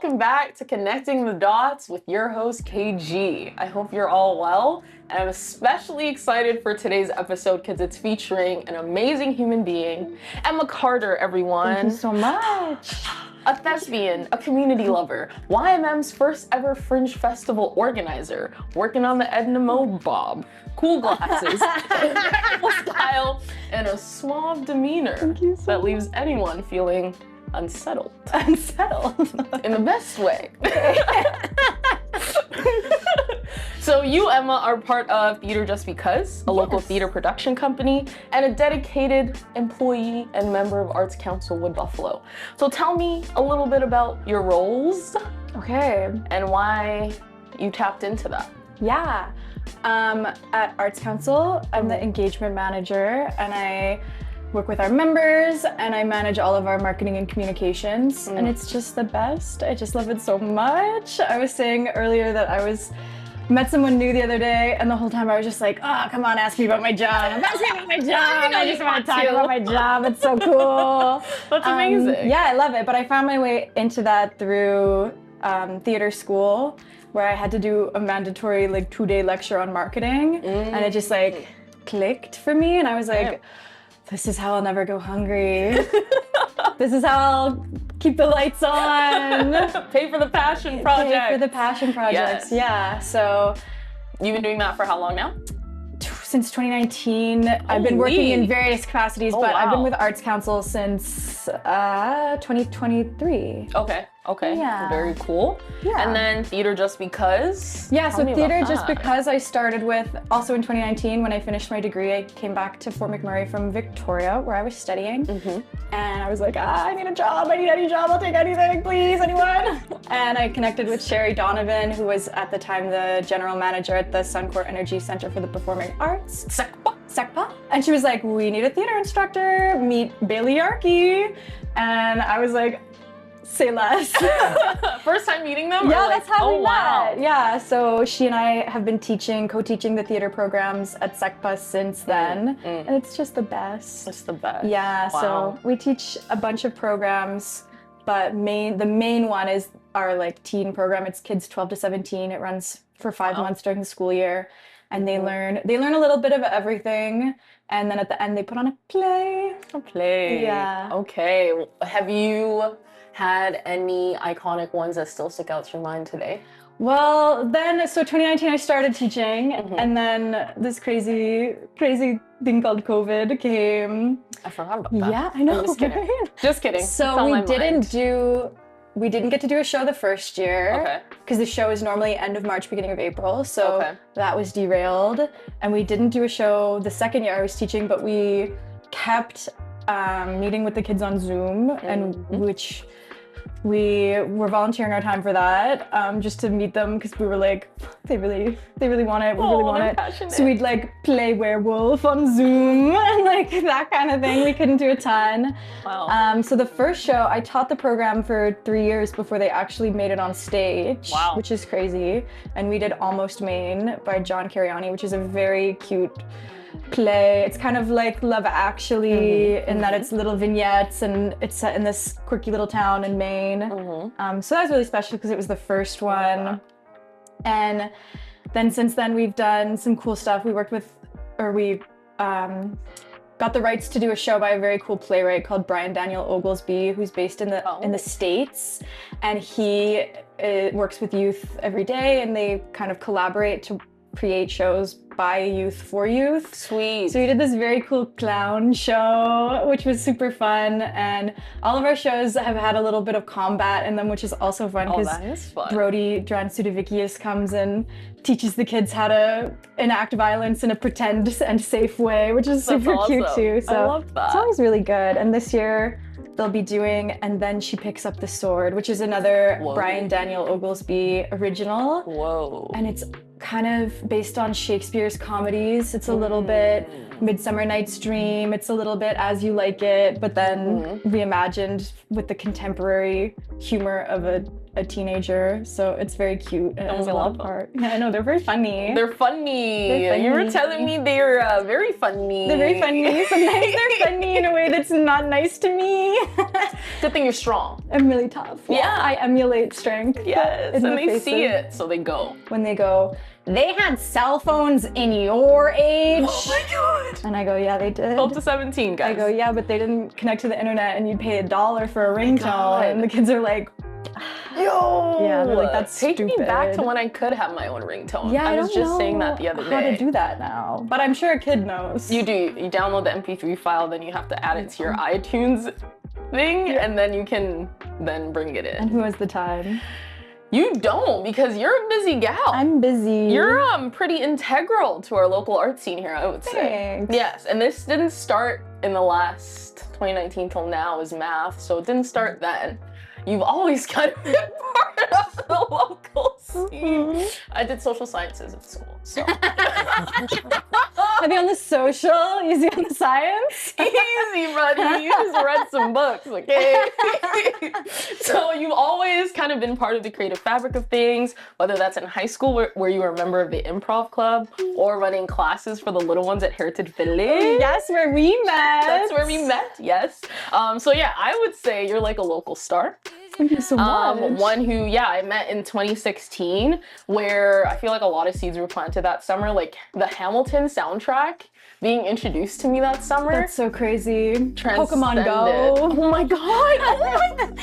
welcome back to Connecting the Dots with your host, KG. I hope you're all well, and I'm especially excited for today's episode because it's featuring an amazing human being, Emma Carter, everyone. Thank you so much. A thespian, a community lover, YMM's first ever Fringe Festival organizer, working on the Edna Mode bob, cool glasses, impeccable style, and a suave demeanor that leaves anyone feeling unsettled. Unsettled. In the best way. So you, Emma, are part of Theater Just Because, a local theater production company, and a dedicated employee and member of Arts Council Wood Buffalo. So tell me a little bit about your roles Okay. and why you tapped into that. Yeah. At Arts Council, I'm the engagement manager, and I work with our members, and I manage all of our marketing and communications, and it's just the best. I just love it so much. I was saying earlier that met someone new the other day, and the whole time I was just like, oh, come on, ask me about my job. Ask me about my job. I just want to talk about my job. It's so cool. That's amazing. Yeah, I love it. But I found my way into that through theater school, where I had to do a mandatory 2-day lecture on marketing, and it just clicked for me, and I was like, this is how I'll never go hungry. This is how I'll keep the lights on. Pay for the passion project. Pay for the passion projects. Yes. Yeah. So You've been doing that for how long now? since 2019, I've been working in various capacities, but I've been with Arts Council since 2023. Okay. Yeah. Very cool. Yeah. And then Theater Just Because? Yeah, Tell so me Theater about Just that. Because I started with, also in 2019, when I finished my degree, I came back to Fort McMurray from Victoria, where I was studying. And I was like, I need a job, I need any job, I'll take anything, please, anyone? And I connected with Sherry Donovan, who was at the time the general manager at the Suncor Energy Center for the Performing Arts. SECPA. And she was like, we need a theater instructor, meet Bailey Yarkey. And I was like, say less. First time meeting them? Yeah, or that's how we wow. met. Yeah, so she and I have been co-teaching the theater programs at SECPA since then, and it's just the best. It's the best. Yeah, Wow. so we teach a bunch of programs, but the main one is our teen program. It's kids 12 to 17. It runs for 5 months during the school year, and they learn a little bit of everything, and then at the end they put on a play. A play. Yeah. Okay. Have you had any iconic ones that still stick out to your mind today? Well, then, so 2019 I started teaching, and then this crazy thing called COVID came. I forgot about that. Yeah, I know. I'm just kidding. right? Just kidding. It's So on we my didn't mind. get to do a show the first year. Okay. Because the show is normally end of March, beginning of April. So Okay. that was derailed. And we didn't do a show the second year I was teaching, but we kept meeting with the kids on Zoom, and which we were volunteering our time for that, just to meet them, because we were like, they really want it, we really want they're it. passionate. So we'd play werewolf on Zoom and that kind of thing. We couldn't do a ton. Wow. So the first show, I taught the program for 3 years before they actually made it on stage, Wow. which is crazy. And we did Almost Maine by John Cariani, which is a very cute play. It's kind of like Love Actually in that it's little vignettes, and it's set in this quirky little town in Maine. So that was really special because it was the first one. And then since then we've done some cool stuff. We got the rights to do a show by a very cool playwright called Brian Daniel Oglesby, who's based in the States, and he works with youth every day, and they kind of collaborate to create shows by youth for youth. Sweet. So we did this very cool clown show, which was super fun, and all of our shows have had a little bit of combat in them, which is also fun because that is fun. Brody Dransudavikius comes and teaches the kids how to enact violence in a pretend and safe way, which is super cute too. So I love that. it's always really good. And this year they'll be doing And Then She Picks Up the Sword, which is another Brian Daniel Oglesby original. Whoa. And it's kind of based on Shakespeare's comedies. It's a little bit Midsummer Night's Dream. It's a little bit As You Like It, but then reimagined with the contemporary humor of a teenager. So it's very cute. It has a lot of heart. Yeah, I know, they're very funny. They're funny. They're You were funny. telling me they're very funny. They're very funny. Sometimes they're funny in a way that's not nice to me. Good thing you're strong. I'm really tough. Yeah. I emulate strength. Yes, in and the they faces. see it, so they go. When they go, they had cell phones in your age. Oh my god. And I go, yeah, they did. 12 to 17, guys. I go, yeah, but they didn't connect to the internet and you'd pay $1 for a ringtone. God. And the kids are like, Yo! Yeah, they're like, that's Take me back to stupid. when I could have my own ringtone. yeah, I was don't just know saying that the other how day. to do that now. But I'm sure a kid knows. You do. You download the MP3 file, then you have to add it to your iTunes thing, and then you can then bring it And in. who has the time? You don't, because you're a busy gal. I'm busy. You're pretty integral to our local art scene here, I would say. Thanks. Yes, and this didn't start in the last 2019 till now is math, so it didn't start then. You've always kind of been part of the local scene. I did social sciences at school, so Heavy on the social, easy on the science. easy, buddy. You just read some books, okay? So you've always kind of been part of the creative fabric of things, whether that's in high school where you were a member of the improv club or running classes for the little ones at Heritage Village. Yes, where we met. That's where we met, yes. So yeah, I would say you're like a local star. Thank you so much. One who, yeah, I met in 2016, where I feel like a lot of seeds were planted that summer, like the Hamilton soundtrack being introduced to me that summer. That's so crazy. Pokemon transcended. Go. Oh my god! Oh my god!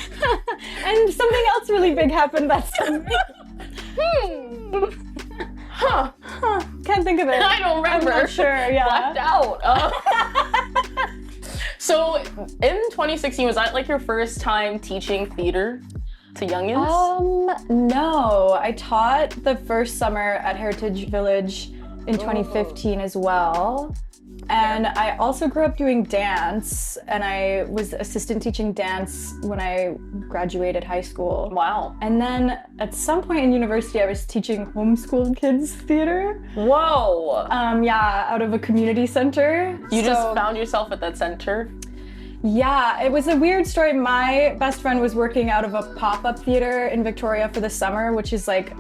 And something else really big happened that summer. Huh. Can't think of it. I don't remember. I'm not sure, yeah. Blacked out. So in 2016, was that like your first time teaching theater to youngins? No. I taught the first summer at Heritage Village in 2015 as well. And I also grew up doing dance, and I was assistant teaching dance when I graduated high school. Wow. And then at some point in university, I was teaching homeschool kids theater. Whoa. Yeah, out of a community center. You just So- found yourself at that center? Yeah, it was a weird story. My best friend was working out of a pop-up theater in Victoria for the summer, which is like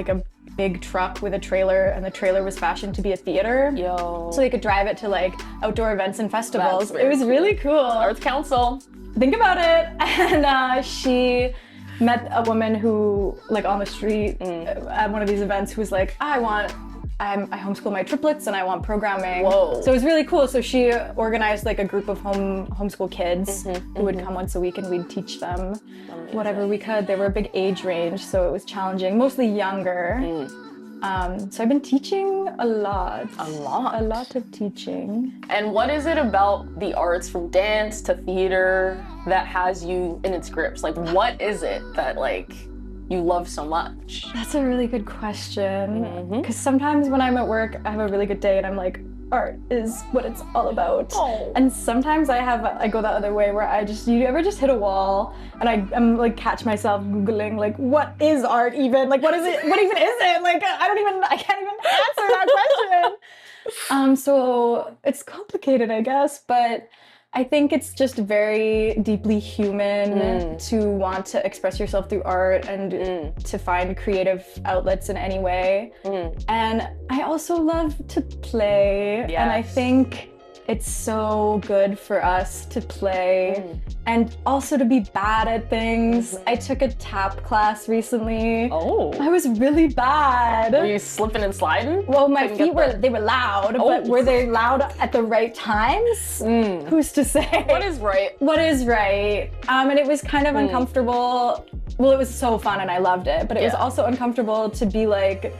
a big truck with a trailer, and the trailer was fashioned to be a theater. Yo. So they could drive it to like outdoor events and festivals. That's very It was really cool. Arts Council. Think about it. And she met a woman who, like on the street at one of these events, who was like, I homeschool my triplets and I want programming. Whoa. So it was really cool. So she organized like a group of homeschool kids who would come once a week, and we'd teach them whatever we could. They were a big age range, so it was challenging, mostly younger. So I've been teaching a lot. A lot. A lot of teaching. And what is it about the arts, from dance to theater, that has you in its grips? Like, what is it that like you love so much? That's a really good question. Because sometimes when I'm at work, I have a really good day and I'm like, art is what it's all about. Oh. And sometimes I go the other way where you ever just hit a wall and I'm like catch myself Googling like, what is art even? Like, what is it? What even is it? Like, I can't even answer that question. So it's complicated, I guess, but I think it's just very deeply human to want to express yourself through art and to find creative outlets in any way. And I also love to play. And I Yes. think it's so good for us to play and also to be bad at things. I took a tap class recently. Oh. I was really bad. Were you slipping and sliding? Well, my Couldn't get feet they were loud, but Oh. were they loud at the right times? Who's to say? What is right? What is right? And it was kind of uncomfortable. Well, it was so fun and I loved it, but it was Yeah. also uncomfortable to be like,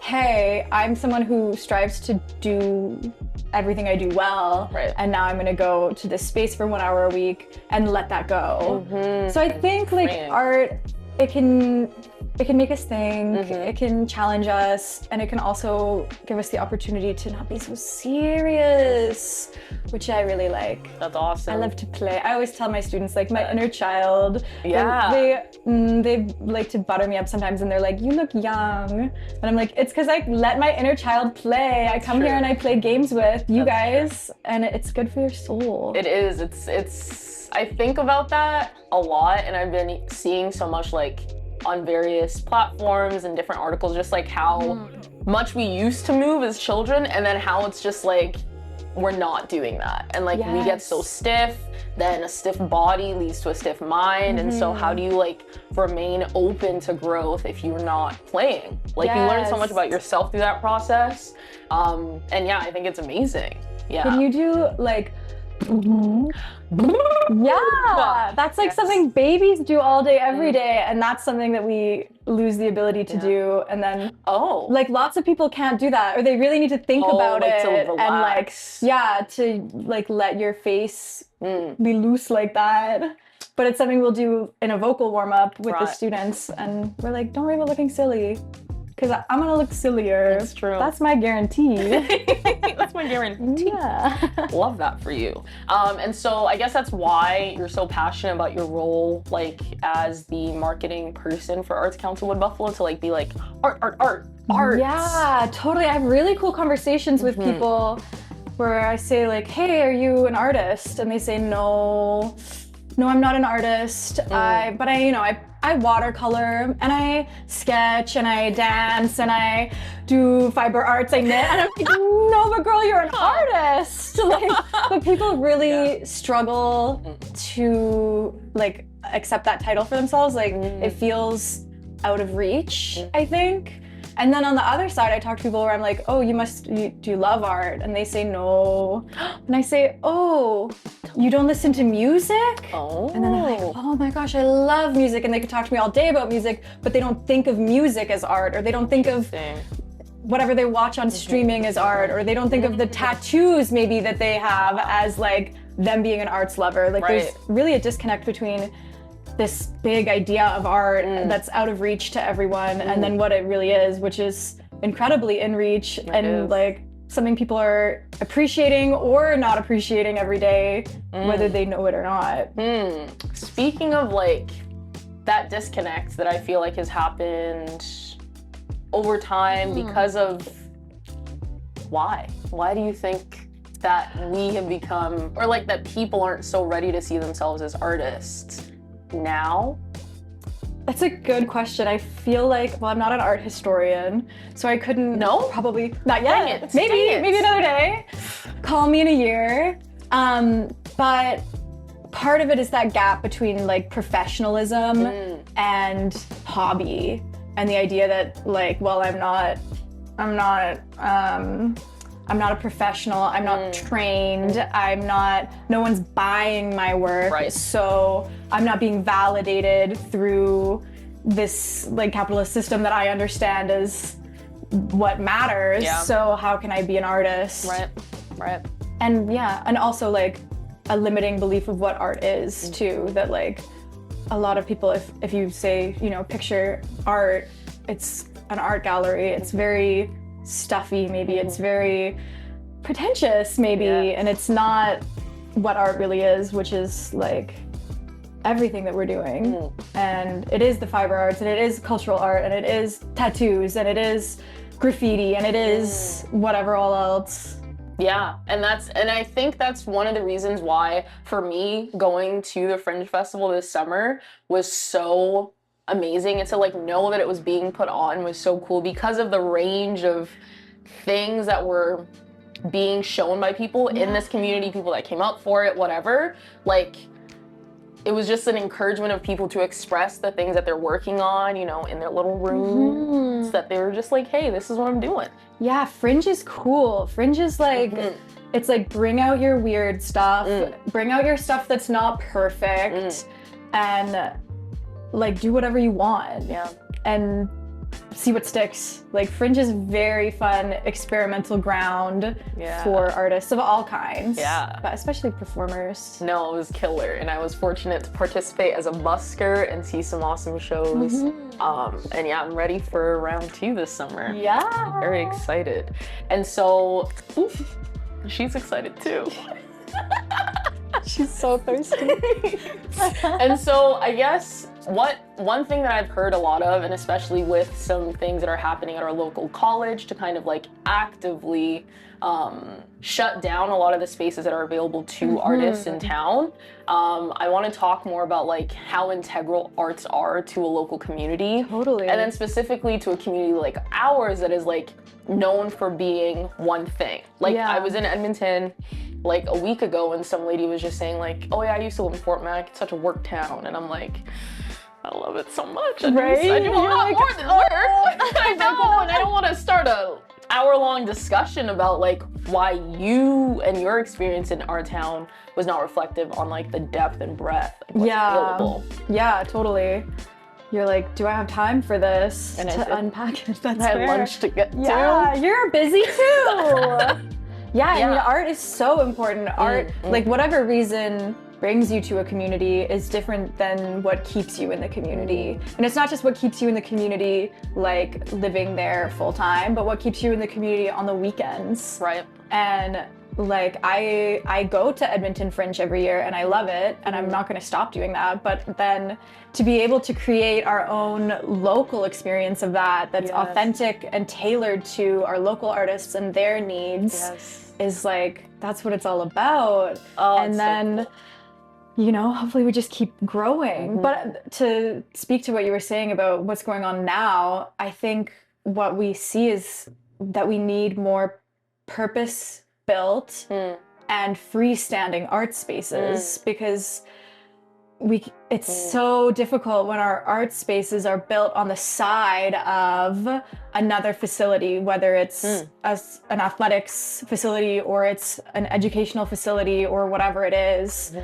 hey, I'm someone who strives to do everything I do well, Right. and now I'm gonna go to this space for 1 hour a week and let that go. So I think like Right. art it can make us think, Mm-hmm. it can challenge us, and it can also give us the opportunity to not be so serious, which I really like. That's awesome. I love to play. I always tell my students, like, my inner child. Yeah. They like to butter me up sometimes, and they're like, "You look young," and I'm like, "It's because I let my inner child play. I come here and I play games with you guys, and it's good for your soul." It is. It's. I think about that a lot, and I've been seeing so much like on various platforms and different articles, just like how much we used to move as children, and then how it's just like we're not doing that, and like we get so stiff. Then a stiff body leads to a stiff mind, and so how do you like remain open to growth if you're not playing? Like you learn so much about yourself through that process, and yeah, I think it's amazing. Yeah. Can you do like? Yeah, that's like something babies do all day, every day, and that's something that we lose the ability to do. And then, like lots of people can't do that, or they really need to think about like it to and like, to like let your face be loose like that. But it's something we'll do in a vocal warm up with the students, and we're like, don't worry about looking silly. Because I'm gonna look sillier. That's true. That's my guarantee. That's my guarantee. Yeah. Love that for you. And so I guess that's why you're so passionate about your role, like as the marketing person for Arts Council Wood Buffalo, to like be like art. Yeah, totally. I have really cool conversations with people where I say like, "Hey, are you an artist?" And they say, "No, I'm not an artist. I watercolor and I sketch and I dance and I do fiber arts, I knit." And I'm like, "No, but girl, you're an artist." Like, but people really struggle to like accept that title for themselves. Like it feels out of reach, I think. And then on the other side, I talk to people where I'm like, "Oh, do you love art?" And they say no. And I say, "Oh, you don't listen to music?" Oh. And then they're like, "Oh my gosh, I love music." And they could talk to me all day about music, but they don't think of music as art, or they don't think of whatever they watch on streaming as art, or they don't think of the tattoos maybe that they have as like them being an arts lover. Like there's really a disconnect between this big idea of art that's out of reach to everyone, and then what it really is, which is incredibly in reach and like something people are appreciating or not appreciating every day, whether they know it or not. Speaking of like that disconnect that I feel like has happened over time because of why do you think that we have become, or like that people aren't so ready to see themselves as artists now? That's a good question. I feel like, well, I'm not an art historian, so I couldn't. No? Probably not yet. Dang it. Maybe another day. Call me in a year. But part of it is that gap between like professionalism and hobby, and the idea that like, well, I'm not a professional, I'm not trained, no one's buying my work, so I'm not being validated through this like capitalist system that I understand as what matters, so how can I be an artist? Right. And also like a limiting belief of what art is too, that like a lot of people, if you say, picture art, it's an art gallery, it's very stuffy, maybe it's very pretentious, maybe, and it's not what art really is, which is like everything that we're doing. And it is the fiber arts, and it is cultural art, and it is tattoos, and it is graffiti, and it is whatever all else. Yeah, and I think that's one of the reasons why, for me, going to the Fringe Festival this summer was so amazing, and to like know that it was being put on was so cool because of the range of things that were being shown by people in this community, people that came up for it, whatever. Like, it was just an encouragement of people to express the things that they're working on, in their little rooms, that they were just like, hey, this is what I'm doing. Yeah, Fringe is cool. Fringe is like, it's like, bring out your weird stuff, bring out your stuff that's not perfect, and like do whatever you want. Yeah. And see what sticks. Like Fringe is very fun experimental ground Yeah. for artists of all kinds. Yeah. But especially performers. No, it was killer, and I was fortunate to participate as a busker and see some awesome shows. And yeah, I'm ready for round 2 this summer. Yeah. Very excited. And so, oof, she's excited too. She's so thirsty. And so I guess one thing that I've heard a lot of, and especially with some things that are happening at our local college to kind of like actively shut down a lot of the spaces that are available to artists in town. I want to talk more about like how integral arts are to a local community. Totally. And then specifically to a community like ours that is like known for being one thing. Like Yeah. I was in Edmonton like a week ago and some lady was just saying like, oh yeah, I used to live in Fort Mac, it's such a work town. And I'm like, I love it so much. I do Right? a You're lot like, more than work. I know, and I don't want to start a hour-long discussion about like why you and your experience in our town was not reflective on like the depth and breadth of what's available. Yeah, totally. You're like, do I have time for this And I to did. unpack it? That's I had fair. lunch to get Yeah, to. you're busy too. Yeah, I mean, Yeah. art is so important. Art, like whatever reason brings you to a community is different than what keeps you in the community. And it's not just what keeps you in the community, like living there full time, but what keeps you in the community on the weekends. Right. And like I go to Edmonton Fringe every year and I love it and I'm not going to stop doing that, but then to be able to create our own local experience of that that's Yes. authentic and tailored to our local artists and their needs Yes. is like that's what it's all about. Oh, And it's so then you know, hopefully we just keep growing. But to speak to what you were saying about what's going on now, I think what we see is that we need more purpose-built and freestanding art spaces because it's so difficult when our art spaces are built on the side of another facility, whether it's an athletics facility or it's an educational facility or whatever it is.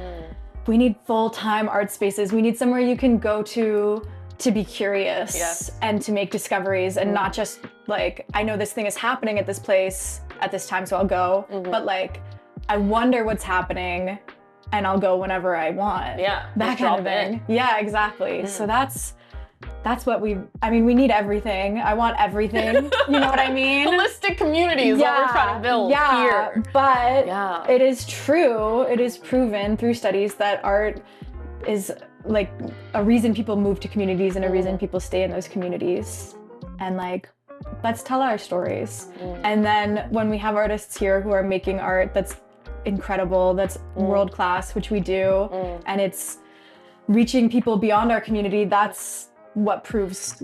We need full-time art spaces. We need somewhere you can go to be curious Yes. and to make discoveries and not just like, I know this thing is happening at this place at this time, so I'll go. But like, I wonder what's happening and I'll go whenever I want. Yeah, That just kind of drop in. thing. Yeah, exactly. So that's what we need everything. I want everything. You know what I mean? Holistic community is what we're trying to build here. But Yeah. it is true, it is proven through studies that art is like a reason people move to communities and a reason people stay in those communities. And like, let's tell our stories. And then when we have artists here who are making art that's incredible, that's world class, which we do, and it's reaching people beyond our community, that's what proves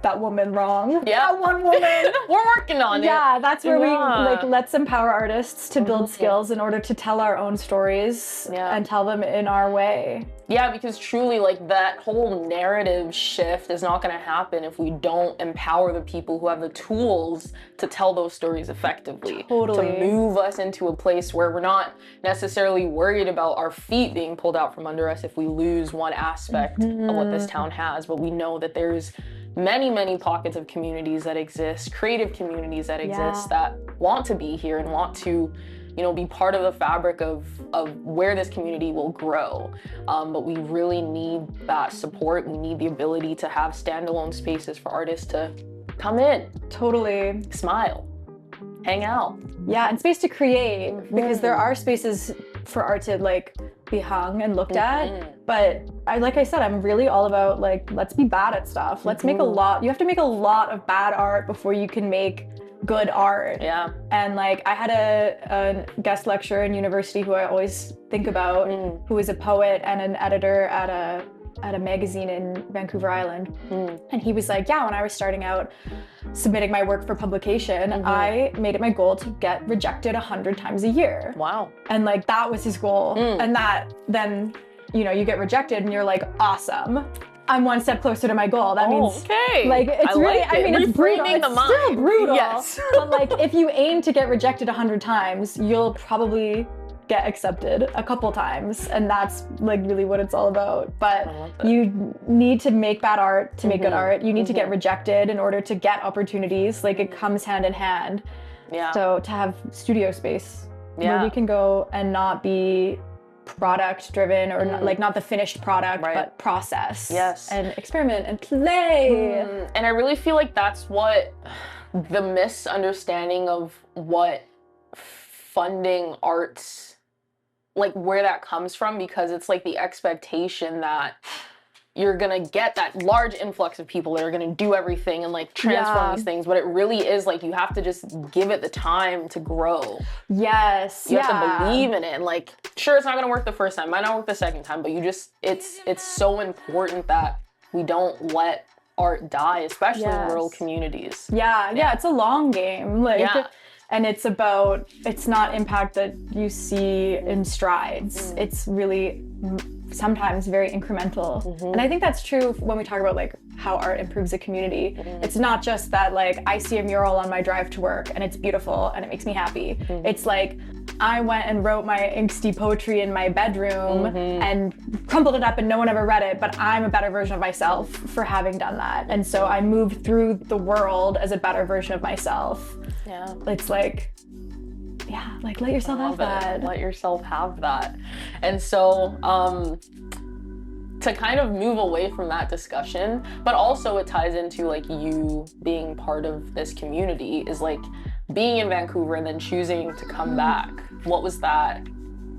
that woman wrong. Yeah. That one woman. We're working on it. Yeah, that's where we Yeah. like let's empower artists to build skills in order to tell our own stories Yeah. and tell them in our way. Yeah, because truly, like, that whole narrative shift is not going to happen if we don't empower the people who have the tools to tell those stories effectively. Totally. To move us into a place where we're not necessarily worried about our feet being pulled out from under us if we lose one aspect of what this town has. But we know that there's many, many pockets of communities that exist, creative communities that exist that want to be here and want to, you know, be part of the fabric of where this community will grow. But we really need that support. We need the ability to have standalone spaces for artists to come in, Totally. smile, hang out. Yeah, and space to create because there are spaces for art to like be hung and looked at. But like I said, I'm really all about like, let's be bad at stuff. Let's make you have to make a lot of bad art before you can make good art. Yeah. And like I had a guest lecturer in university who I always think about, who was a poet and an editor at a magazine in Vancouver Island. And he was like, yeah, when I was starting out submitting my work for publication, I made it my goal to get rejected 100 times a year. Wow. And like that was his goal. And that then, you know, you get rejected and you're like, awesome. I'm one step closer to my goal. That means okay. like it's I really like I it. mean it's brutal. Reframing It's the still mind. brutal. Yes. But like if you aim to get rejected 100 times, you'll probably get accepted a couple times, and that's like really what it's all about. But love it. you need to make bad art to make good art. You need to get rejected in order to get opportunities. Like it comes hand in hand. Yeah. So to have studio space where Yeah. we can go and not be product driven or not the finished product, Right. but process. Yes. And experiment and play. And I really feel like that's what the misunderstanding of what funding arts, like where that comes from, because it's like the expectation that you're gonna get that large influx of people that are gonna do everything and like transform these things, but it really is like you have to just give it the time to grow. Yes. You have to believe in it, and like, sure, it's not gonna work the first time, might not work the second time, but you just, it's so important that we don't let art die, especially in rural communities. Yeah, it's a long game. Like, and it's not impact that you see in strides. It's really sometimes very incremental. And I think that's true when we talk about like how art improves a community. It's not just that like I see a mural on my drive to work and it's beautiful and it makes me happy. It's like I went and wrote my angsty poetry in my bedroom and crumpled it up and no one ever read it, but I'm a better version of myself for having done that. And so I moved through the world as a better version of myself. Yeah. It's like, like let yourself have that. Let yourself have that. And so, to kind of move away from that discussion, but also it ties into like you being part of this community, is like being in Vancouver and then choosing to come back. What was that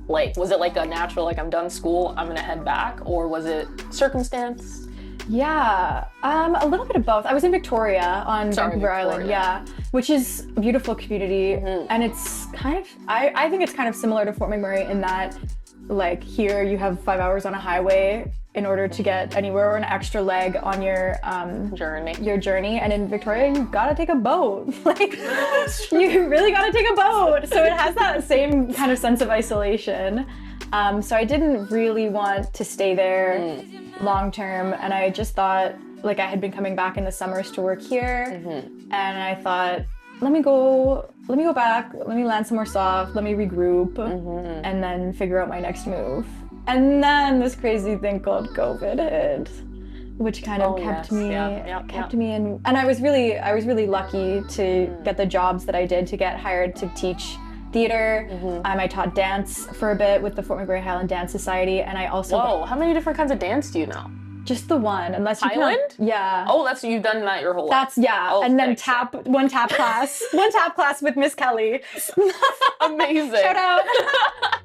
like? Was it like a natural, like I'm done school, I'm gonna head back? Or was it circumstance? Yeah, a little bit of both. I was in Victoria on Vancouver Island, which is a beautiful community. And it's kind of, I think it's kind of similar to Fort McMurray in that like here you have 5 hours on a highway in order to get anywhere, or an extra leg on your journey. And in Victoria, you gotta take a boat. Like, you really gotta take a boat. So it has that same kind of sense of isolation. So I didn't really want to stay there long term, and I just thought, like, I had been coming back in the summers to work here, and I thought, let me go back, let me land somewhere soft, let me regroup, and then figure out my next move. And then this crazy thing called COVID hit, which kind of kept me in. And I was really lucky to get the jobs that I did, to get hired to teach theater. I taught dance for a bit with the Fort McMurray Highland Dance Society, and I also how many different kinds of dance do you know? just the one, unless you Highland? Yeah. Oh, you've done that your whole life. And then one tap class with Miss Kelly. Amazing. Shout out.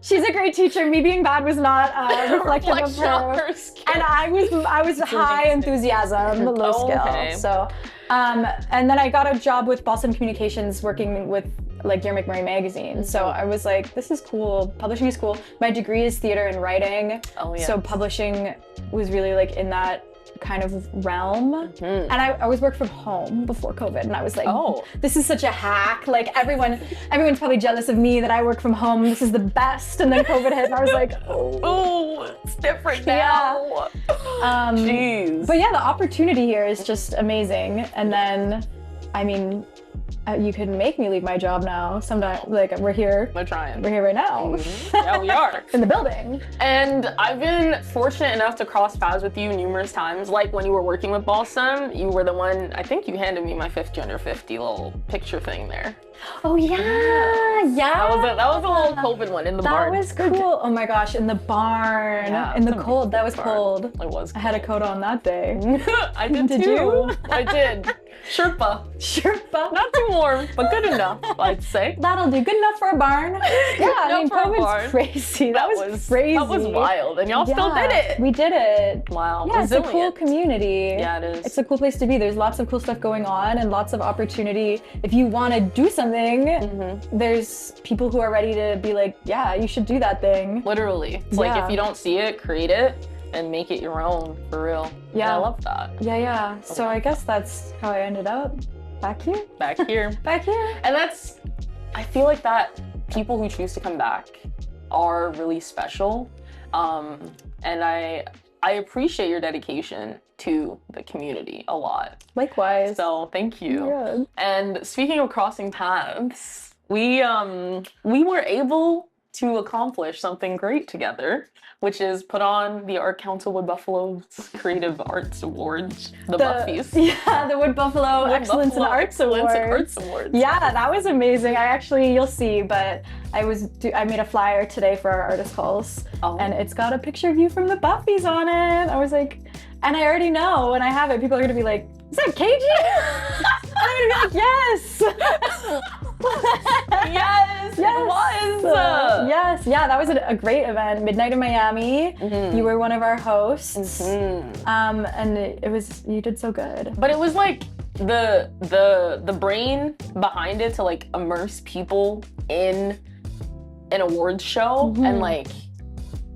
She's a great teacher. Me being bad was not reflective of her. And I was high enthusiasm, low skill. So, and then I got a job with Boston Communications working with like Dear McMurray magazine. So I was like, this is cool. Publishing is cool. My degree is theater and writing. So publishing was really like in that kind of realm. And I always worked from home before COVID, and I was like, this is such a hack. Like everyone's probably jealous of me that I work from home. This is the best. And then COVID hit, and I was like, it's different now. Jeez. But yeah, the opportunity here is just amazing. And then, I mean, you can make me leave my job now. Sometimes, like, we're here. We're trying. We're here right now. Yeah, we are. In the building. And I've been fortunate enough to cross paths with you numerous times. Like when you were working with Balsam, you were the one, I think you handed me my 50 under 50 little picture thing there. Oh yeah. That was a little COVID one in the barn. That was cool. Oh my gosh, in the barn. In the cold. That was cold. It was cold. I had a coat on that day. I did too. You? I did. Sherpa. Not too warm, but good enough, I'd say. That'll do. Good enough for a barn. Yeah, I mean, COVID's crazy. That was crazy. That was wild, and y'all still did it. We did it. Wow. Yeah, Resilient. It's a cool community. Yeah, it is. It's a cool place to be. There's lots of cool stuff going on and lots of opportunity. If you want to do something, there's people who are ready to be like, yeah, you should do that thing. Literally. It's like if you don't see it, create it and make it your own, for real. Yeah. And I love that. Yeah. Okay. So I guess that's how I ended up back here. Back here. Back here. And I feel like that people who choose to come back are really special. And I appreciate your dedication to the community a lot. Likewise. So thank you. Yeah. And speaking of crossing paths, we were able to accomplish something great together, which is put on the Art Council Wood Buffalo's Creative Arts Awards, the Buffies. Yeah, the Wood Buffalo Excellence in Arts Awards. Yeah, that was amazing. You'll see, but I made a flyer today for our artist calls, and it's got a picture of you from the Buffies on it. I was like, and I already know when I have it, people are gonna be like, is that KG? And I'm gonna be like, yes! Yes, it was! Yes, yeah, that was a great event. Midnight in Miami. You were one of our hosts. And you did so good. But it was like the brain behind it to like immerse people in an awards show and like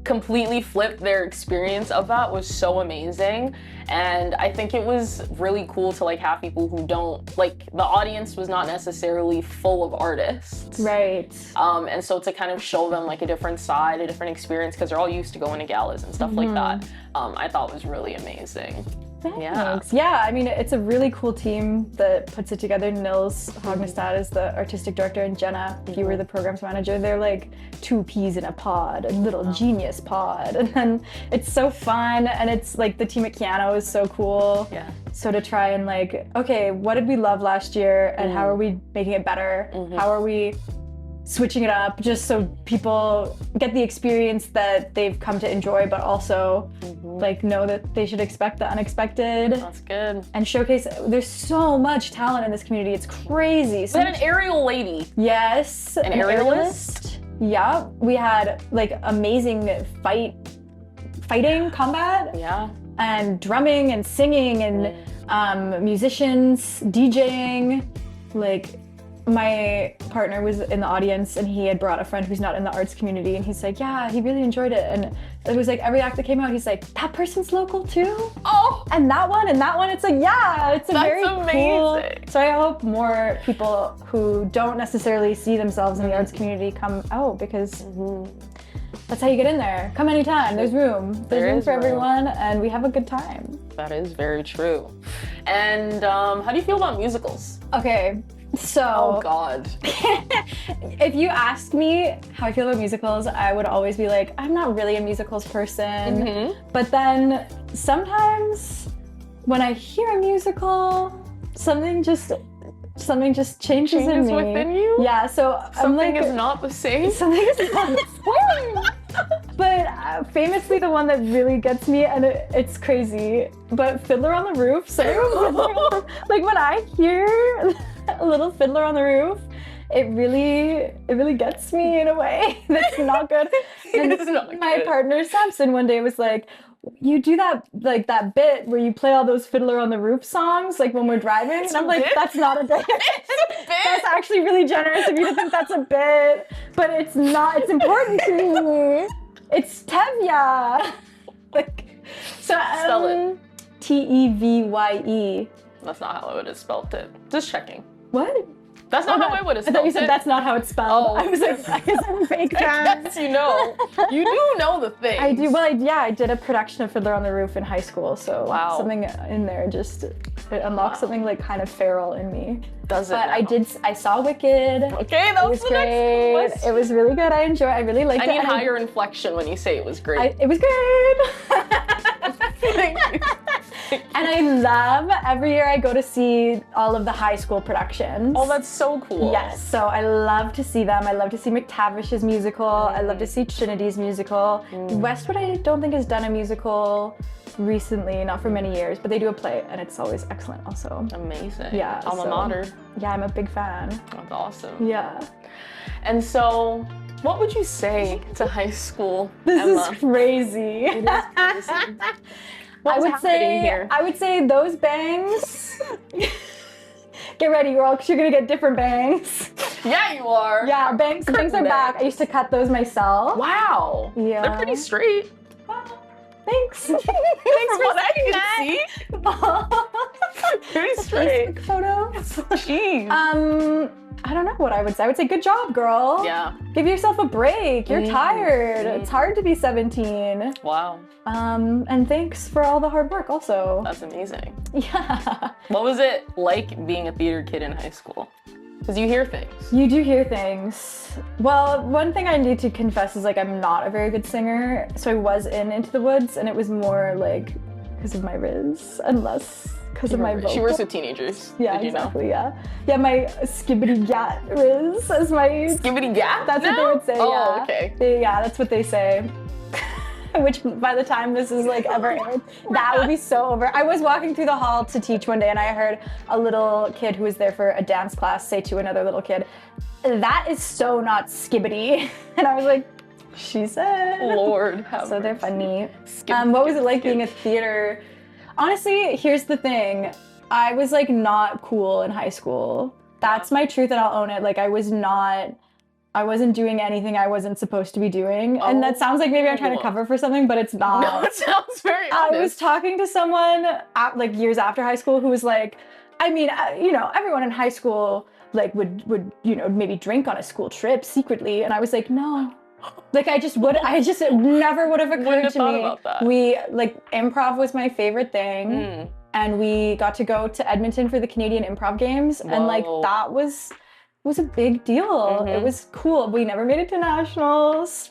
completely flip their experience of that was so amazing. And I think it was really cool to like have people who don't like, the audience was not necessarily full of artists. Right. And so to kind of show them like a different side, a different experience, because they're all used to going to galas and stuff like that, I thought was really amazing. Thanks. Yeah, I mean, it's a really cool team that puts it together. Nils Hognestad is the artistic director, and Jenna, you were the programs manager. They're like two peas in a pod, a little genius pod. And then it's so fun, and it's like the team at Keanu is so cool. Yeah. So to try and like, okay, what did we love last year, and how are we making it better? How are we switching it up just so people get the experience that they've come to enjoy, but also like know that they should expect the unexpected. That's good. And showcase, there's so much talent in this community. It's crazy. We had an aerial lady. Yes. An aerialist. Yeah. We had like amazing fighting, combat. Yeah. And drumming and singing and musicians, DJing. Like, my partner was in the audience and he had brought a friend who's not in the arts community, and he's like, yeah, he really enjoyed it. And it was like every act that came out, he's like, that person's local too? Oh! And that one, it's like, yeah, it's That's very cool. amazing. So I hope more people who don't necessarily see themselves in the arts community come out, because that's how you get in there. Come anytime, there's room. There's room for everyone, and we have a good time. That is very true. And how do you feel about musicals? Okay. So, oh God. If you ask me how I feel about musicals, I would always be like, I'm not really a musicals person. But then sometimes when I hear a musical, something just changes in me. Within you? Yeah, so something is not the same. Something is not the same. But famously, the one that really gets me, and it's crazy, but Fiddler on the Roof. So like when I hear a little Fiddler on the Roof, it really gets me in a way that's not good. And It's not my good. partner Samson one day was like, you do that bit where you play all those Fiddler on the Roof songs like when we're driving, and I'm like, bit? that's not a bit. It's a bit. That's actually really generous of you to think that's a bit, but it's not. It's important to me. It's Tevye. Like, so Spell it. Tevye. That's not how I would have spelled it. Just checking. What? That's not how I would have I spelled thought you said it. that's not how it's spelled. Oh. I was like, I guess I'm a fake fan. Yes, you know. You do know the thing. I do. Well, I did a production of Fiddler on the Roof in high school, so Wow. something in there just it unlocked something like kind of feral in me. Does it? But now? I saw Wicked. Okay, that It was the great. next question. It was really good. I really liked I it. need And higher inflection when you say it was great. it was good. Thank you. And I love, every year I go to see all of the high school productions. Oh, that's so cool. Yes, so I love to see them. I love to see McTavish's musical. I love to see Trinity's musical. Westwood, I don't think has done a musical recently, not for many years, but they do a play, and it's always excellent also. Amazing. Yeah, Alma so- mater. Yeah, I'm a big fan. That's awesome. Yeah. And so, what would you say to high school This Emma? is crazy. It is crazy. What's happening here? I would say those bangs. Get ready, girl, because you're gonna get different bangs. Yeah, you are. Yeah, bangs are Curtain back. bangs. I used to cut those myself. Wow. Yeah. They're pretty straight. Thanks. Thanks for what I can see. Very straight. Facebook photo. Jeez. I don't know what I would say. I would say, good job, girl. Yeah. Give yourself a break. You're tired. It's hard to be 17. Wow. And thanks for all the hard work also. That's amazing. Yeah. What was it like being a theater kid in high school? Because you hear things. You do hear things. Well, one thing I need to confess is like I'm not a very good singer. So I was in Into the Woods, and it was more like because of my riz and less because of my vocal. She works with teenagers. Yeah, Did you exactly. know? Yeah, yeah. My skibbity gat riz as my Skibbity gap? That's what they would say. Oh, yeah. okay. Yeah, that's what they say. Which by the time this is like ever aired, that would be so over. I was walking through the hall to teach one day, and I heard a little kid who was there for a dance class say to another little kid, "That is so not skibbity," and I was like, "She said." Lord, have So they're mercy. funny. Skip, What was skip, it like skip. being a theater? Honestly, here's the thing. I was like not cool in high school. That's my truth, and I'll own it. Like I wasn't doing anything I wasn't supposed to be doing. And that sounds like maybe I'm trying to cover for something, but it's not. No, it sounds very I honest. was talking to someone like years after high school who was like, I mean, you know, everyone in high school like would you know maybe drink on a school trip secretly, and I was like, no. Like I just it never would have occurred Wouldn't have to thought me. about that. We like improv was my favorite thing, and we got to go to Edmonton for the Canadian Improv Games, and like Whoa. that was a big deal. It was cool. We never made it to nationals.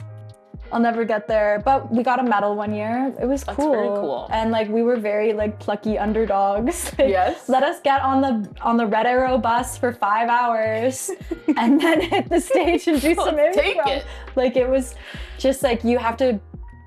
I'll never get there, but we got a medal one year. It was That's cool. very cool. And like we were very like plucky underdogs. Like, Yes. let us get on the Red Arrow bus for 5 hours and then hit the stage and do some Let's take improv. it. Like it was just like you have to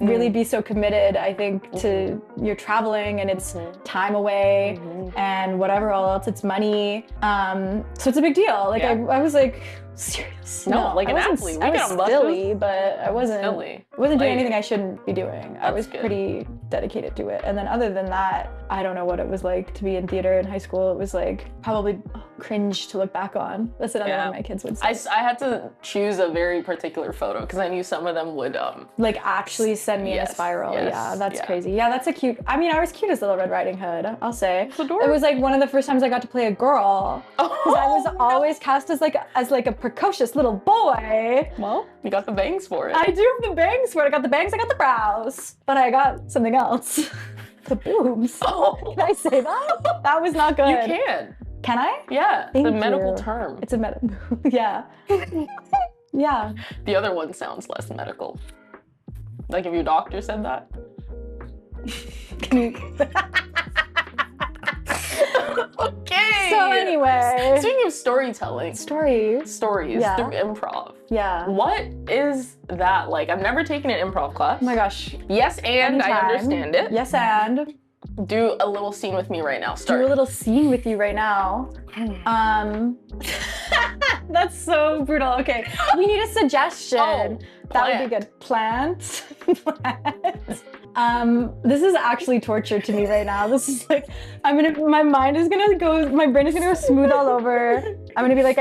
really be so committed, I think, to your traveling, and it's time away and whatever else, it's money. So it's a big deal. Like Yeah. I was like, serious. No, like I an wasn't- athlete. We I get was on buses. silly, but I wasn't Silly. doing Like- anything I shouldn't be doing. I That's was good. pretty dedicated to it. And then other than that, I don't know what it was like to be in theater in high school. It was like probably cringe to look back on. That's another Yeah. one my kids would say. I had to choose a very particular photo because I knew some of them would Like actually send me in Yes, a spiral. yes, Yeah, that's yeah. crazy. Yeah, that's a cute. I mean, I was cute as Little Red Riding Hood, I'll say. It's adorable. It was like one of the first times I got to play a girl. Because I was no. always cast as like a precocious little boy. Well, you got the bangs for it. I do have the bangs for it. I got the bangs, I got the brows. But I got something else. The boobs. Oh. Can I say that? That was not good. You can. Can I? Yeah, Thank the medical you. term. It's a yeah. Yeah. The other one sounds less medical. Like if your doctor said that. Can you... Okay. So anyway. Speaking of storytelling, Stories. stories Yeah. through improv. Yeah. Oh What is that like? I've never taken an improv class. my gosh. Yes, and I Anytime. understand it. Yes, and Do a little scene with me right now. Start. do a little scene with you right now. That's so brutal. Okay, we need a suggestion. Oh, that would be good. Plant. This is actually torture to me right now. This is like, my mind is gonna go, my brain is gonna go smooth all over. I'm gonna be like,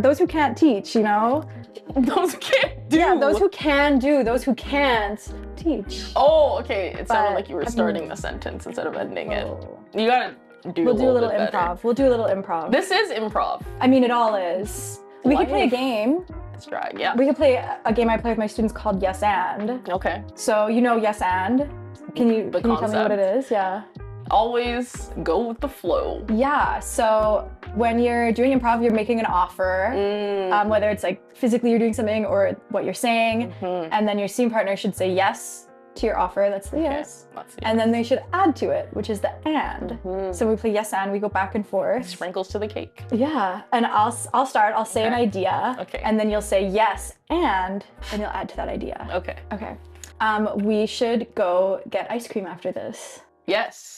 those who can't teach, you know? Those can't do. Yeah, those who can do, those who can't teach. Oh, okay. It sounded But, like you were I mean- starting the sentence instead of ending it. Oh. You gotta do We'll do a little bit better. improv. We'll do a little improv. This is improv. I mean, it all is. We could play a Life. game. Let's try. Yeah. We could play a game I play with my students called Yes and. Okay. So you know Yes and. Can you tell me what concept. it is? Yeah. Always go with the flow. Yeah. So when you're doing improv, you're making an offer. Whether it's like physically you're doing something or what you're saying, and then your scene partner should say yes to your offer. That's the yes. Let's see. And then they should add to it, which is the and. So we play yes and. We go back and forth. Sprinkles to the cake. Yeah, and I'll start. I'll say an Okay. idea, Okay. and then you'll say yes, and then you'll add to that idea. Okay. Okay. We should go get ice cream after this. Yes.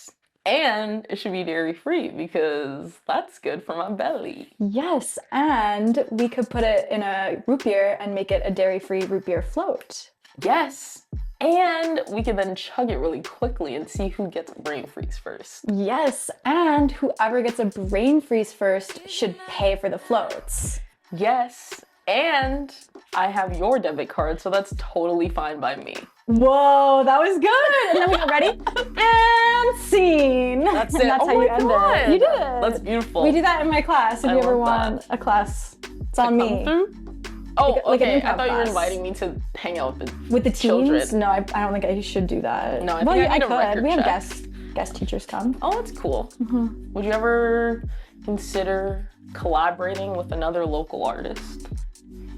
And it should be dairy free because that's good for my belly. Yes, and we could put it in a root beer and make it a dairy-free root beer float. Yes. And we can then chug it really quickly and see who gets brain freeze first. Yes, and whoever gets a brain freeze first should pay for the floats. Yes. And I have your debit card, so that's totally fine by me. Whoa, that was good. And then we got ready and scene. That's it. And that's Oh how my you end God. it. You did it. That's beautiful. We do that in my class. If I you ever love want a class, it's on Come me. through? Oh, like an okay. I improv thought you were class. inviting me to hang out with the With the children. teens? No, I don't think I should do that. No, I well, think I need a could. record We have check. guest teachers come. Oh, that's cool. Would you ever consider collaborating with another local artist?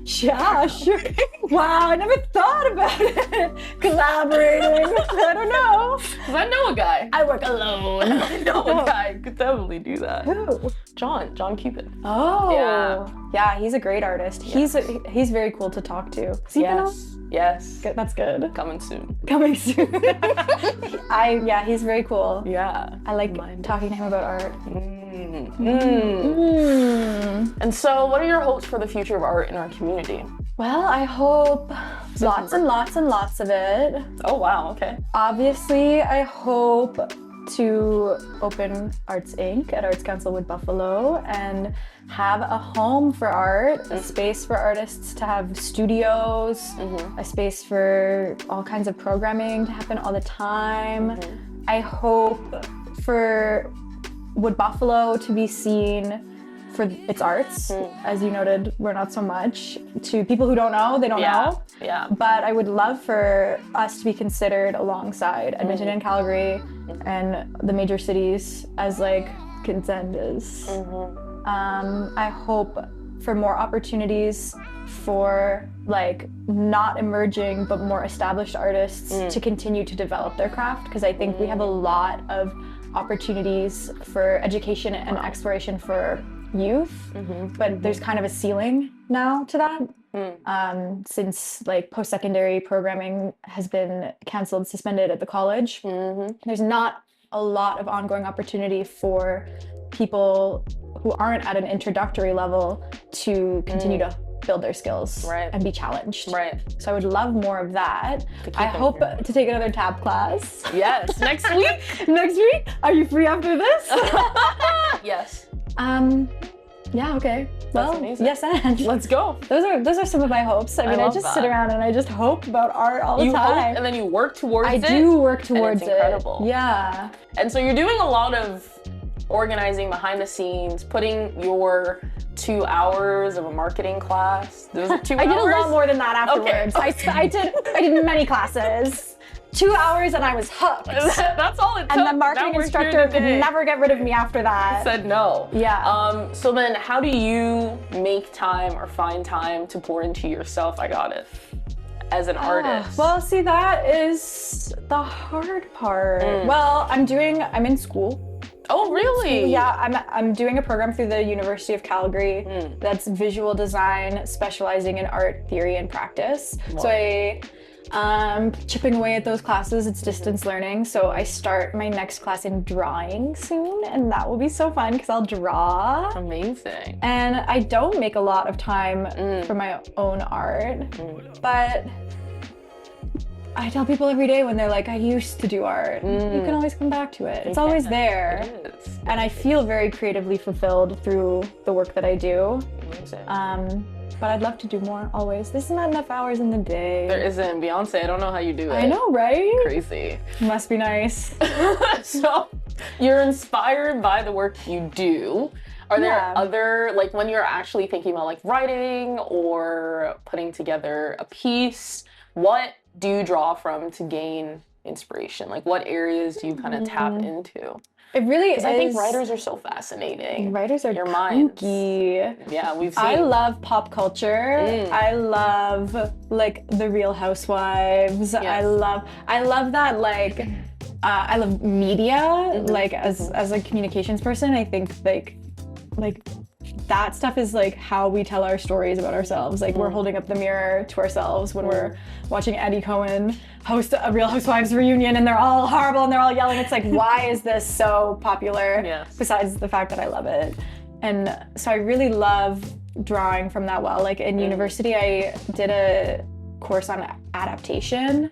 Yeah, sure. Wow, I never thought about it. Collaborating. I don't know. Because I know a guy. I work alone. I know a guy who could definitely do that. Who? John Cupid. Oh. Yeah. Yeah, he's a great artist. Yes. He's very cool to talk to. Has he been on? Yes. Good, that's good. Coming soon. Coming soon. He's very cool. Yeah. I like talking to him about art. And so, what are your hopes for the future of art in our community? Well, I hope lots and lots and lots of it. Oh, wow, okay. Obviously, I hope to open Arts Inc. at Arts Council Wood Buffalo and have a home for art, a space for artists to have studios, a space for all kinds of programming to happen all the time. I hope for Wood Buffalo to be seen for its arts. As you noted, we're not so much. To people who don't know, they don't know. Yeah. But I would love for us to be considered alongside Edmonton and Calgary and the major cities as like contenders. I hope for more opportunities for like not emerging but more established artists to continue to develop their craft, because I think we have a lot of opportunities for education and exploration for youth, but there's kind of a ceiling now to that. Since like post-secondary programming has been canceled, suspended at the college, there's not a lot of ongoing opportunity for people who aren't at an introductory level to continue to build their skills and be challenged. So I would love more of that. I hope to take another tab class. Yes, next week? Next week? Are you free after this? Yes. Yeah, okay. That's amazing. Yes, and Let's go. those are some of my hopes. I mean, I love just that. sit around and I just hope about art all the You time. hope and then you work towards it. I do work towards it's incredible. it. Yeah. And so you're doing a lot of organizing behind the scenes, putting your 2 hours of a marketing class. Those are 2 hours? I did a lot more than that afterwards. Okay. I did many classes. 2 hours and I was hooked. That's all it took. And the marketing Now we're instructor here could today. never get rid of me after that. Said no. Yeah. So then how do you make time or find time to pour into yourself? I got it. As an artist. Well, see, that is the hard part. Well, I'm in school. Oh, really? Yeah, I'm doing a program through the University of Calgary that's visual design, specializing in art theory and practice. Wow. So I'm chipping away at those classes. It's distance learning. So I start my next class in drawing soon, and that will be so fun because I'll draw. Amazing. And I don't make a lot of time for my own art, but I tell people every day when they're like, I used to do art. You can always come back to it. It's always there. It is. And I feel very creatively fulfilled through the work that I do. Amazing. But I'd love to do more always. There's not enough hours in the day. There isn't. Beyonce, I don't know how you do it. I know, right? Crazy. Must be nice. So you're inspired by the work you do. Are there Yeah. other, like when you're actually thinking about like writing or putting together a piece, what do you draw from to gain inspiration? Like what areas do you kind of tap into? It really is. Because I think writers are so fascinating. Writers are Your minds. kooky. Yeah, we've seen. I love pop culture. I love like the Real Housewives. Yes. I love that like I love media. Like as a communications person, I think like that stuff is like how we tell our stories about ourselves. Like we're holding up the mirror to ourselves when we're watching Andy Cohen host a Real Housewives reunion and they're all horrible and they're all yelling. It's like, why is this so popular? Yes. Besides the fact that I love it. And so I really love drawing from that well. Like in university, I did a course on adaptation.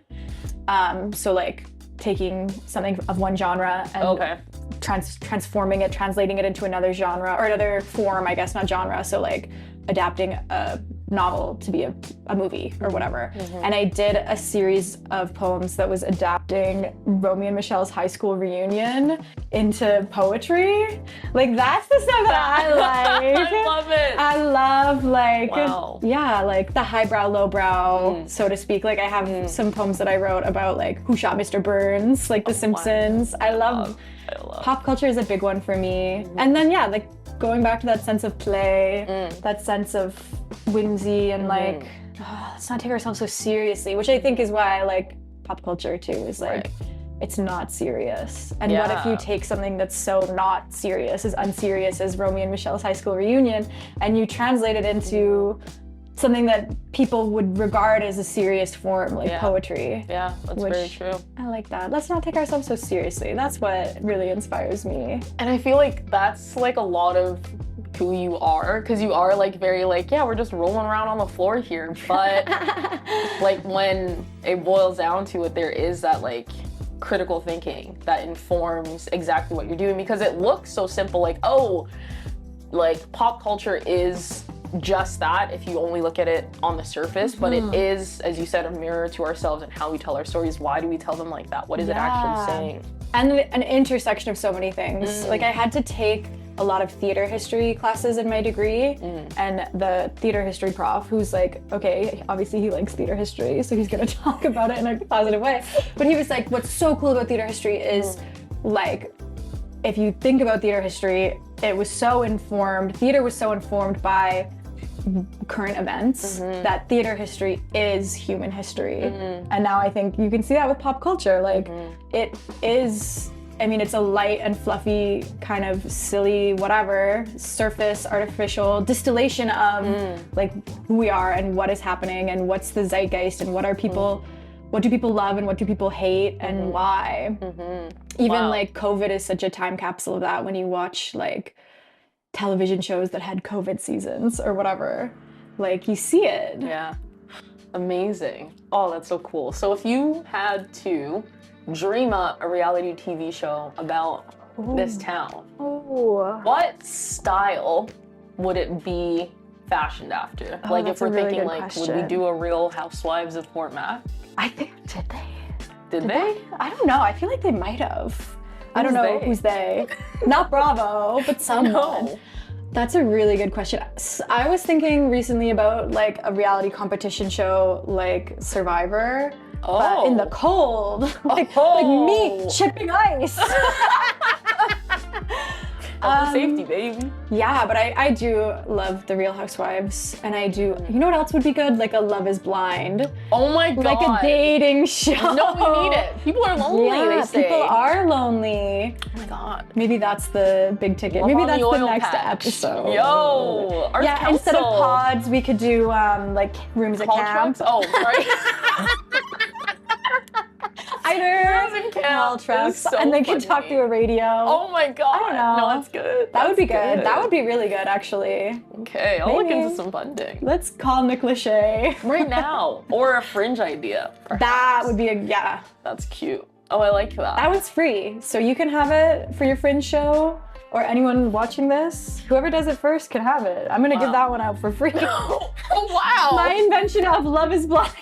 So like taking something of one genre and transforming it, translating it into another genre or another form, I guess, not genre. So like adapting a novel to be a movie or whatever. And I did a series of poems that was adapting Romeo and Michelle's high school reunion into poetry. Like that's the stuff that I like. I love it. I love like, Wow. yeah, like the highbrow, lowbrow, so to speak. Like I have some poems that I wrote about like who shot Mr. Burns, like The Simpsons. I love I love. pop culture is a big one for me. And then yeah, like going back to that sense of play, that sense of whimsy and like, let's not take ourselves so seriously, which I think is why I like pop culture too, is like, it's not serious. And what if you take something that's so not serious, as unserious as Romeo and Michelle's high school reunion, and you translate it into something that people would regard as a serious form, like poetry. Yeah, that's very true. I like that. Let's not take ourselves so seriously. That's what really inspires me. And I feel like that's like a lot of who you are, because you are like very like, yeah, we're just rolling around on the floor here. But like when it boils down to it, there is that like critical thinking that informs exactly what you're doing, because it looks so simple, like, oh, like pop culture is just that if you only look at it on the surface, but it is, as you said, a mirror to ourselves and how we tell our stories. Why do we tell them like that? What is it actually saying? And an intersection of so many things. Like I had to take a lot of theater history classes in my degree, and the theater history prof, who's like, okay, obviously he likes theater history, so he's gonna talk about it in a positive way, but he was like, what's so cool about theater history is like, if you think about theater history, theater was so informed by current events that theater history is human history. And now I think you can see that with pop culture. Like it is, I mean, it's a light and fluffy kind of silly whatever surface artificial distillation of like who we are and what is happening and what's the zeitgeist and what are people what do people love and what do people hate and why. Even like COVID is such a time capsule of that, when you watch like television shows that had COVID seasons or whatever, like you see it. Yeah, amazing. Oh, that's so cool. So if you had to dream up a reality TV show about this town, what style would it be fashioned after? Like if we're thinking like, would we do a Real Housewives of Fort Mac? I think, did they? Did they? I don't know. I feel like they might have. I don't know who's they. Not Bravo, but someone. No. That's a really good question. I was thinking recently about like a reality competition show like Survivor, but in the cold, like me chipping ice. Safety, baby. Yeah, but I do love the Real Housewives, and I do. You know what else would be good? Like a Love Is Blind. Oh my god! Like a dating show. No, we need it. People are lonely. Yeah, they say. People are lonely. Oh my god. Maybe that's the big ticket. Maybe that's the next episode. Yo, Arts Council. Instead of pods, we could do like rooms at camp. Oh, sorry. Call trucks, so and they can talk through a radio. Oh my god! I don't know. No, that's good. That would be good. That would be really good, actually. Okay, I'll look into some funding. Let's call Nick Lachey right now, or a Fringe idea. Perhaps. That would be That's cute. Oh, I like that. That one's free, so you can have it for your Fringe show, or anyone watching this. Whoever does it first can have it. I'm gonna give that one out for free. Oh wow! My invention of Love Is Blind.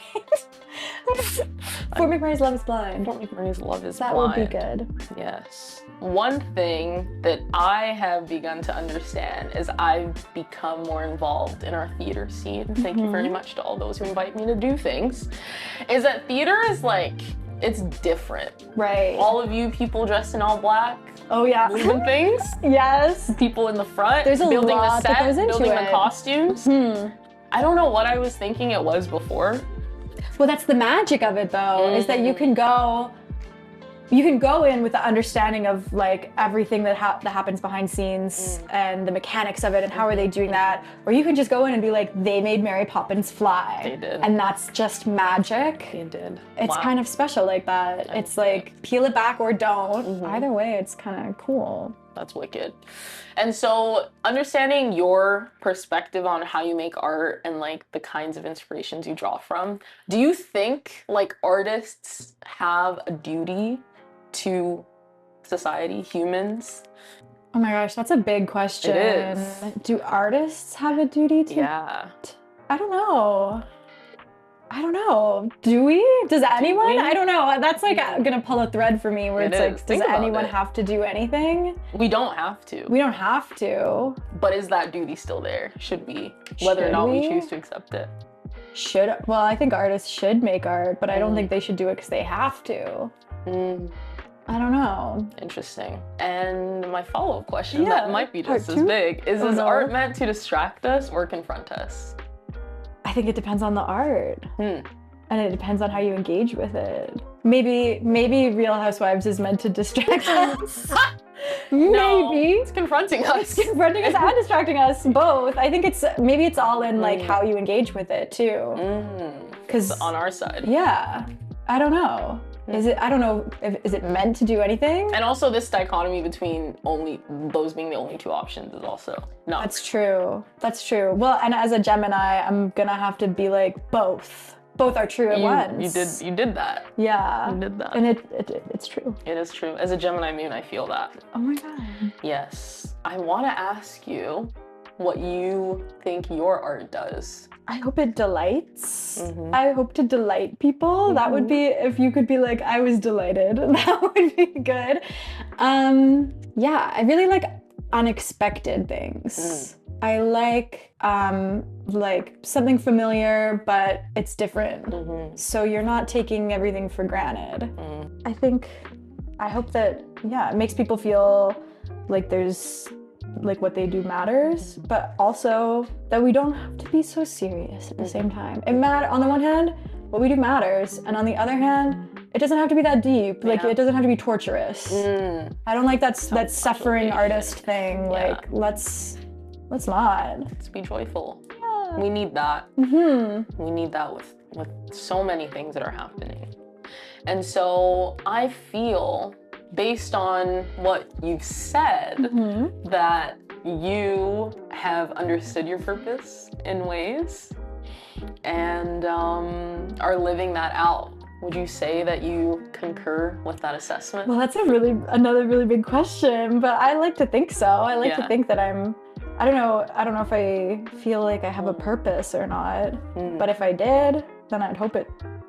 Fort McMurray's Love Is Blind. Fort McMurray's Love Is Blind. That would be good. Yes. One thing that I have begun to understand as I've become more involved in our theater scene, thank you very much to all those who invite me to do things, is that theater is like, it's different. Right. All of you people dressed in all black. Oh yeah. Moving things. Yes. People in the front. There's a building lot the set, that goes into building it. the costumes. I don't know what I was thinking it was before. Well, that's the magic of it, though, is that you can go in with the understanding of like everything that happens behind scenes and the mechanics of it and how are they doing that, or you can just go in and be like, they made Mary Poppins fly. They did. And that's just magic. They did. It's kind of special like that. It's like, peel it back or don't. Either way, it's kind of cool. That's wicked. And so understanding your perspective on how you make art and like the kinds of inspirations you draw from, do you think like artists have a duty to society, humans? Oh my gosh, that's a big question. It is. Do artists have a duty to? Yeah. I don't know. Do we? Does anyone? I don't know. That's like gonna pull a thread for me where it's like, does anyone have to do anything? We don't have to. We don't have to. But is that duty still there? Should we? Whether or not we choose to accept it. Well, I think artists should make art, but I don't think they should do it because they have to. I don't know. Interesting. And my follow-up question Yeah, that might be part just as two? big is Oh, no. art meant to distract us or confront us? I think it depends on the art. Hmm. And it depends on how you engage with it. Maybe Real Housewives is meant to distract us. No, Maybe. it's confronting us. Confronting us and distracting us, both. I think maybe it's all in like how you engage with it too. Because On our side. yeah, I don't know. I don't know is it meant to do anything? And also this dichotomy between only those being the only two options is also not. That's true. That's true. Well, and as a Gemini, I'm gonna have to be like both. Both are true at once. You did that. Yeah. You did that. And it's true. It is true. As a Gemini moon, I feel that. Oh my god. Yes. I want to ask you what you think your art does. I hope it delights. I hope to delight people. That would be, if you could be like, I was delighted, that would be good. Yeah, I really like unexpected things. I like something familiar, but it's different. So you're not taking everything for granted. I hope that, yeah, it makes people feel like there's like what they do matters, but also that we don't have to be so serious at the same time. On the one hand, what we do matters, and on the other hand, it doesn't have to be that deep. Like it doesn't have to be torturous. I don't like that suffering artist thing. Like let's not. Let's be joyful. Yeah. We need that. We need that with so many things that are happening. And so I feel, based on what you've said, that you have understood your purpose in ways and are living that out. Would you say that you concur with that assessment? Well, that's another really big question, but I like to think so. I like to think that I don't know if I feel like I have a purpose or not, but if I did, then I'd hope that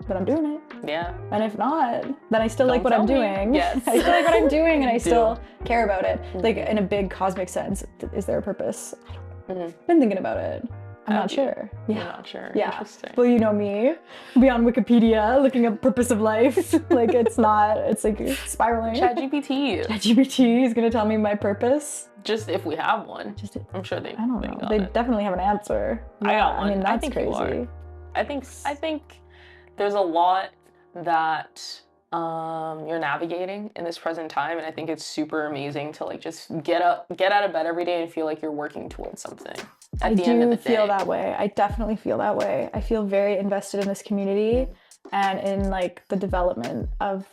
I'm doing it. Yeah. And if not, then I still like what tell I'm me. doing. Yes. I still like what I'm doing and I still care about it. Like in a big cosmic sense, is there a purpose? I don't know. Been thinking about it. I'm not sure. You're not sure. Yeah. Interesting. Well, you know me. Be on Wikipedia looking up purpose of life. Like it's like spiraling. ChatGPT. ChatGPT is gonna tell me my purpose. Just if we have one. I'm sure they. I don't know. got They it. definitely have an answer. I got one. I mean, that's think crazy. you are. I think there's a lot that you're navigating in this present time, and I think it's super amazing to like just get out of bed every day and feel like you're working towards something. At the end of the day. I do feel that way. I definitely feel that way. I feel very invested in this community and in like the development of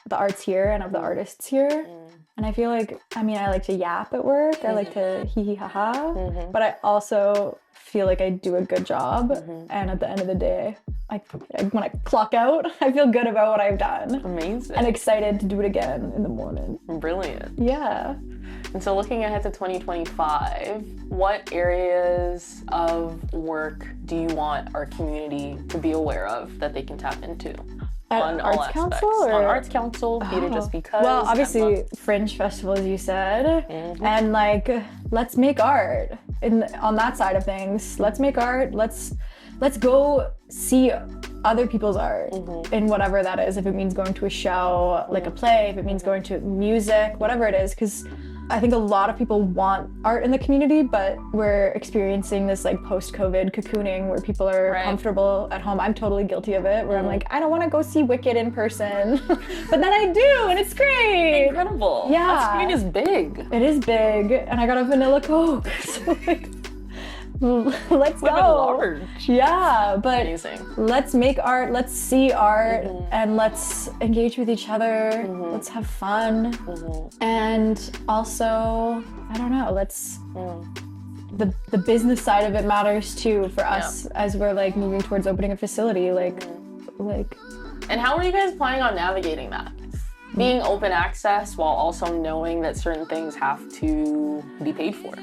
the arts here and of the artists here. And I feel like, I like to yap at work. I like to hee hee ha ha. But I also feel like I do a good job. And at the end of the day, when I clock out, I feel good about what I've done. Amazing. And excited to do it again in the morning. Brilliant. Yeah. And so looking ahead to 2025, what areas of work do you want our community to be aware of that they can tap into? On all Arts aspects. Council? On Arts Council, Theater Just Because. Well, obviously Fringe Festival, as you said. And like, let's make art. On that side of things, let's make art. Let's go see other people's art in whatever that is. If it means going to a show, like a play, if it means going to music, whatever it is. Because I think a lot of people want art in the community, but we're experiencing this like post-COVID cocooning where people are comfortable at home. I'm totally guilty of it, where I'm like, I don't want to go see Wicked in person, but then I do, and it's great. Incredible. Yeah. That screen is big. It is big, and I got a vanilla Coke, so like, let's Living go. large. Yeah, but Amazing. let's make art, let's see art, and let's engage with each other. Let's have fun. And also, I don't know, let's the business side of it matters too for us as we're like moving towards opening a facility. Like And how are you guys planning on navigating that? Being open access while also knowing that certain things have to be paid for.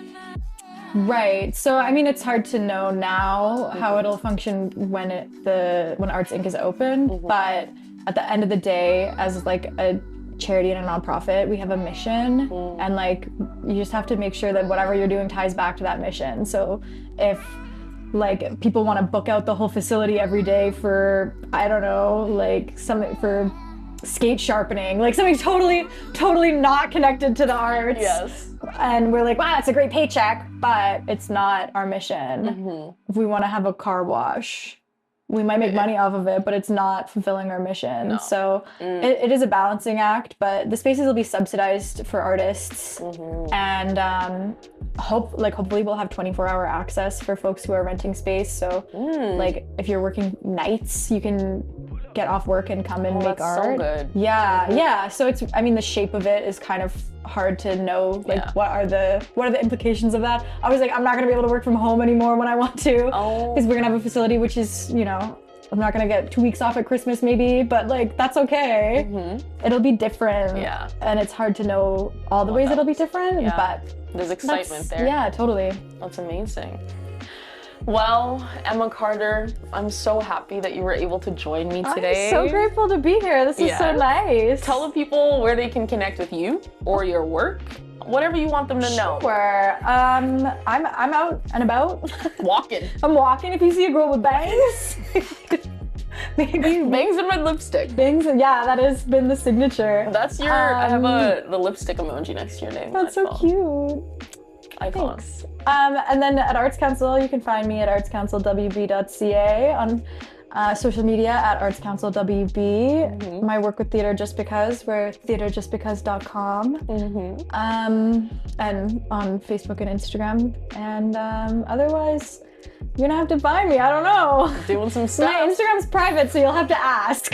Right. So I mean, it's hard to know now how it'll function when Arts Inc. is open, but at the end of the day, as like a charity and a nonprofit, we have a mission, and like you just have to make sure that whatever you're doing ties back to that mission. So if like people want to book out the whole facility every day for, I don't know, like something for skate sharpening, like something totally not connected to the arts. Yes. And we're like, wow, it's a great paycheck, but it's not our mission. If we want to have a car wash, we might make money off of it, but it's not fulfilling our mission. No. So it is a balancing act, but the spaces will be subsidized for artists. And hopefully we'll have 24-hour access for folks who are renting space. So like if you're working nights, you can get off work and come and make that's art. so good. Yeah. So it's, I mean, the shape of it is kind of hard to know, like what are the implications of that. I was like, I'm not gonna be able to work from home anymore when I want to, because we're gonna have a facility which is, you know, I'm not gonna get 2 weeks off at Christmas maybe, but like that's okay. It'll be different. And it's hard to know all the ways it'll be different, but there's excitement there. Yeah, totally. That's amazing. Well, Emma Carter, I'm so happy that you were able to join me today. I'm so grateful to be here. This is so nice. Tell the people where they can connect with you or your work, whatever you want them to know. Sure. I'm out and about. Walking. I'm walking. If you see a girl with bangs, maybe bangs and red lipstick. Bangs, yeah, that has been the signature. That's your. I have the lipstick emoji next to your name. That's so cute. Icon. Thanks. And then at Arts Council, you can find me at artscouncilwb.ca, on social media at artscouncilwb. My work with Theatre Just Because, we're theatrejustbecause.com. And on Facebook and Instagram. And otherwise, you're gonna have to find me. I don't know. Doing some stuff. My Instagram's private, so you'll have to ask.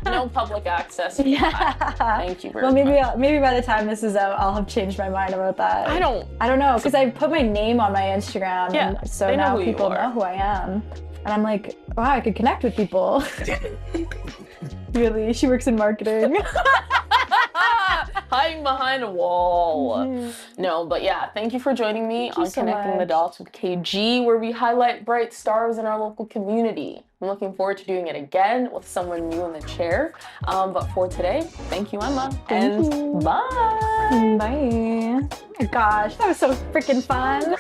No public access. Yeah. Thank you very much. Well, maybe by the time this is out, I'll have changed my mind about that. I don't know, because I put my name on my Instagram, and so now people know who I am. And I'm like, wow, I could connect with people. Really? She works in marketing. Hiding behind a wall. No, but yeah, thank you for joining me on Connecting the Dots with KG, where we highlight bright stars in our local community. I'm looking forward to doing it again with someone new in the chair. But for today, thank you, Emma. Thank you. Bye. Bye. Oh my gosh, that was so freaking fun.